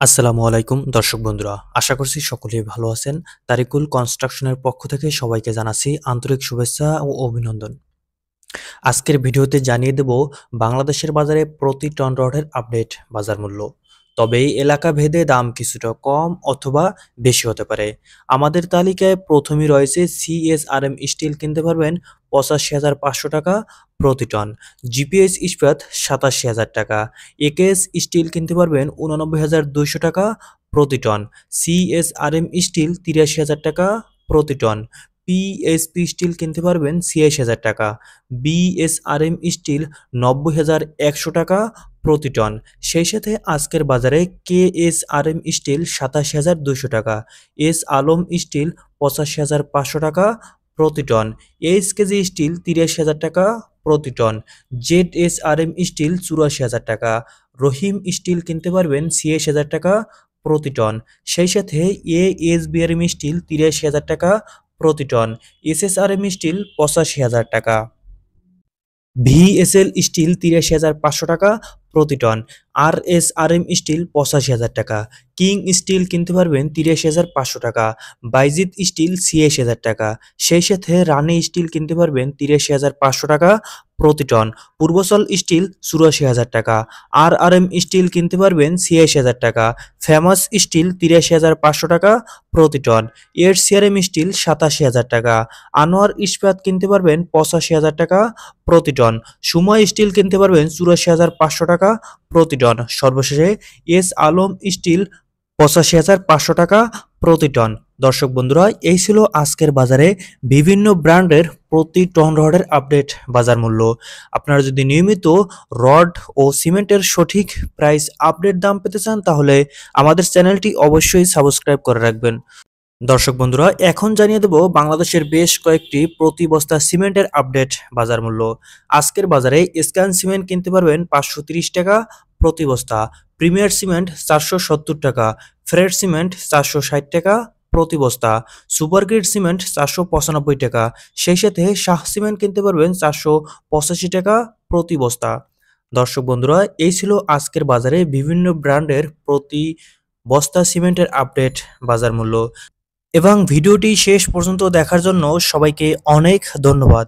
আসসালামু আলাইকুম দর্শক বন্ধুরা, আশা করছি সকলেই ভালো আছেন। তারিকুল কনস্ট্রাকশনের পক্ষ থেকে সবাইকে জানাচ্ছি আন্তরিক শুভেচ্ছা ও অভিনন্দন। আজকের ভিডিওতে জানিয়ে দেব বাংলাদেশের বাজারে প্রতি টন রডের আপডেট বাজার মূল্য। তবে এই এলাকা ভেদে দাম কিছুটা কম অথবা বেশি হতে পারে। আমাদের তালিকায় প্রথমেই রয়েছে সিএসআরএম স্টিল, কিনতে পারবেন ৮৫,৫০০ টাকা প্রতি টন। জিপিএস ইস্পাত ৮৭,০০০ টাকা। একেএস স্টিল কিনতে পারবেন ৮৯,২০০ টাকা প্রতি টন। সিএসআরএম স্টিল ৮৩,০০০ টাকা প্রতি টন। পিএসপি স্টিল কিনতে পারবেন ৮৬,০০০ টাকা। বিএসআরএম স্টিল ৯০,১০০ টাকা প্রতি টন। সেই সাথে আজকের বাজারে কেএসআরএম স্টিল ৮৭,২০০ টাকা। এস আলম স্টিল ৮৫,৫০০ টাকা প্রতি টন। এইচকেজি স্টিল ৮৩,০০০ টাকা প্রতি টন। জেডএসআরএম স্টিল ৮৪,০০০ টাকা। রহিম স্টিল কিনতে পারবেন ৮৬,০০০ টাকা প্রতি টন। সেই সাথে এএসবিআরএম স্টিল ৮৩,০০০ টাকা প্রতি টন। এসএসআরএম স্টিল ৮৫,০০০ টাকা। ভিএসএল স্টিল ৮৩,৫০০ টাকা প্রতি টন। আরএসআরএম স্টিল ৮৫,০০০ টাকা। কিং স্টিল কিনতে পারবেন ৮৩,৫০০ টাকা। বাইজিৎ স্টিল ৮৬,০০০ টাকা। সেই সাথে রানী স্টিল কিনতে পারবেন ৮৩,৫০০ টাকা প্রতি টন। পূর্বচল স্টিল ৮৪,০০০ টাকা। আরআরএম স্টিল কিনতে পারবেন ৮৬,০০০ টাকা। ফেমাস স্টিল ৮৩,৫০০ টাকা প্রতি টন। এরসিআরএম স্টিল ৮৭,০০০ টাকা। আনোয়ার ইস্পাত কিনতে পারবেন ৮৫,০০০ টাকা প্রতি টন। সুময় স্টিল কিনতে পারবেন ৮৪,৫০০ টাকা প্রতি টন। সর্বশেষে এস আলম স্টিল ৮৫,৫০০ টাকা প্রতি টন। দর্শক বন্ধুরা, এই ছিল আজকের বাজারে বিভিন্ন ব্র্যান্ডের প্রতি টন রডের আপডেট বাজার মূল্য। আপনারা যদি নিয়মিত রড ও সিমেন্টের সঠিক প্রাইস আপডেট দাম পেতে চান, তাহলে আমাদের চ্যানেলটি অবশ্যই সাবস্ক্রাইব করে রাখবেন। দর্শক বন্ধুরা, এখন জানিয়ে দেব বাংলাদেশের বেশ কয়েকটি প্রতি বস্তা সিমেন্টের আপডেট বাজার মূল্য। আজকের বাজারে স্ক্যান সিমেন্ট কিনতে পারবেন ৫৩০ টাকা প্রতি বস্তা। প্রিমিয়ার সিমেন্ট ৪৭০ টাকা। ফ্রেড সিমেন্ট ৪৬০ টাকা প্রতি বস্তা। সুপারগ্রিড সিমেন্ট ৪৯৫ টাকা। সেই সাথে শাহ সিমেন্ট কিনতে পারবেন ৪৮৫ টাকা প্রতি বস্তা। দর্শক বন্ধুরা, এই ছিল আজকের বাজারে বিভিন্ন ব্র্যান্ডের প্রতি বস্তা সিমেন্টের আপডেট বাজার মূল্য। এবং ভিডিওটি শেষ পর্যন্ত দেখার জন্য সবাইকে অনেক ধন্যবাদ।